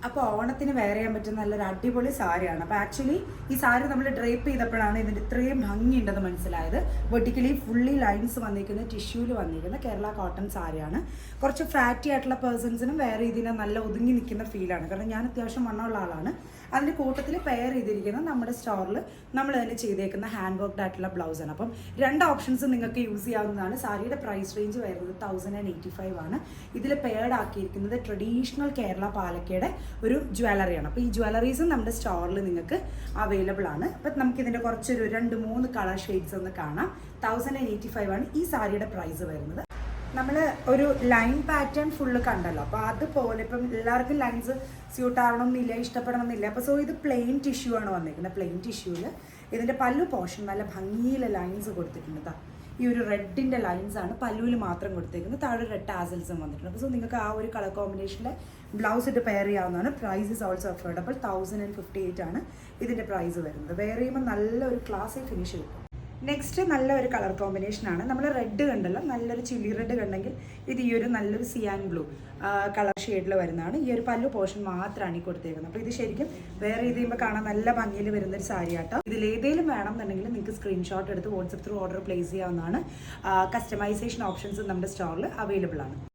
അപ്പോൾ ഓണത്തിന് വെയർ ചെയ്യാൻ പറ്റുന്ന നല്ലൊരു അടിപൊളി സാരിയാണ്. അപ്പോൾ ആക്ച്വലി ഈ സാരി നമ്മൾ ഡ്രേപ്പ് ചെയ്തപ്പോഴാണ് ഇതിൻ്റെ ഇത്രയും ഭംഗിയുണ്ടെന്ന് മനസ്സിലായത്. വെർട്ടിക്കലി ഫുള്ളി ലൈൻസ് വന്നിരിക്കുന്ന ടിഷ്യൂവിൽ വന്നിരിക്കുന്ന കേരള കോട്ടൺ സാരിയാണ്. കുറച്ച് ഫാറ്റി ആയിട്ടുള്ള പേഴ്സൺസിനും വെയർ ചെയ്തിന് നല്ല ഒതുങ്ങി നിൽക്കുന്ന ഫീലാണ്. കാരണം ഞാൻ അത്യാവശ്യം വണ്ണമുള്ള ആളാണ്. അതിൻ്റെ കൂട്ടത്തിൽ പെയർ ചെയ്തിരിക്കുന്ന നമ്മുടെ സ്റ്റോറിൽ നമ്മൾ തന്നെ ചെയ്തേക്കുന്ന ഹാൻഡ് വർക്ക്ഡ് ആയിട്ടുള്ള ബ്ലൗസാണ്. അപ്പം രണ്ട് ഓപ്ഷൻസ് നിങ്ങൾക്ക് യൂസ് ചെയ്യാവുന്നതാണ്. സാരിയുടെ പ്രൈസ് റേഞ്ച് വരുന്നത് 1085 ആണ്. ഇതിൽ പെയർഡ് ആക്കിയിരിക്കുന്നത് ട്രഡീഷണൽ കേരള പാലക്കയുടെ ഒരു ജ്വല്ലറിയാണ്. അപ്പോൾ ഈ ജ്വല്ലറീസും നമ്മുടെ സ്റ്റോറിൽ നിങ്ങൾക്ക് അവൈലബിൾ ആണ്. അപ്പം നമുക്കിതിൻ്റെ കുറച്ചൊരു 2-3 കളർ ഷെയ്ഡ്സ് ഒന്ന് കാണാം. 1085 ആണ് ഈ സാരിയുടെ പ്രൈസ് വരുന്നത്. നമ്മൾ ഒരു ലൈൻ പാറ്റേൺ ഫുള്ള് കണ്ടല്ലോ. അപ്പോൾ അതുപോലെ ഇപ്പം എല്ലാവർക്കും ലൈൻസ് സ്യൂട്ട് ആവണമെന്നില്ല, ഇഷ്ടപ്പെടണമെന്നില്ല. അപ്പോൾ ഇത് പ്ലെയിൻ ടിഷ്യൂ ആണ് വന്നിരിക്കുന്നത്. പ്ലെയിൻ ടിഷ്യൂവിൽ ഇതിൻ്റെ പല്ലു പോർഷൻ നല്ല ഭംഗിയിലെ ലൈൻസ് കൊടുത്തിട്ടുണ്ട്. ഈ ഒരു റെഡിൻ്റെ ലൈൻസ് ആണ് പല്ലുവിൽ മാത്രം കൊടുത്തേക്കുന്നത്. താഴെ റെഡ് ടാസൽസും വന്നിട്ടുണ്ട്. അപ്പോൾ നിങ്ങൾക്ക് ആ ഒരു കളർ കോമ്പിനേഷനിൽ ബ്ലൗസ് ഇട്ട് പെയർ ചെയ്യാവുന്നതാണ്. Price is also affordable. 1058 ആണ് ഇതിൻ്റെ പ്രൈസ് വരുന്നത്. വെയർ ചെയ്യുമ്പോൾ നല്ലൊരു ക്ലാസ്സിൽ ഫിനിഷ് കിട്ടും. നെക്സ്റ്റ് നല്ലൊരു കളർ കോമ്പിനേഷനാണ്. നമ്മൾ റെഡ് കണ്ടല്ലോ, നല്ലൊരു ചില്ലി റെഡ് കണ്ടെങ്കിൽ ഇത് ഈ ഒരു നല്ലൊരു സിയാൻ ബ്ലൂ കളർ ഷെയ്ഡിൽ വരുന്നതാണ്. ഈ ഒരു പല്ലു പോർഷൻ മാത്രമാണ് ഈ കൊടുത്തേക്കുന്നത്. അപ്പോൾ ഇത് ശരിക്കും വേറെ ചെയ്ത് ചെയ്യുമ്പോൾ കാണാൻ നല്ല ഭംഗിയിൽ വരുന്നൊരു സാരി ആട്ടോ. ഇതിലേതെങ്കിലും വേണമെന്നുണ്ടെങ്കിൽ നിങ്ങൾക്ക് സ്ക്രീൻഷോട്ട് എടുത്ത് വാട്സപ്പ് ത്രൂ ഓർഡർ പ്ലേസ് ചെയ്യാവുന്നതാണ്. കസ്റ്റമൈസേഷൻ ഓപ്ഷൻസ് നമ്മുടെ സ്റ്റോറിൽ അവൈലബിൾ ആണ്.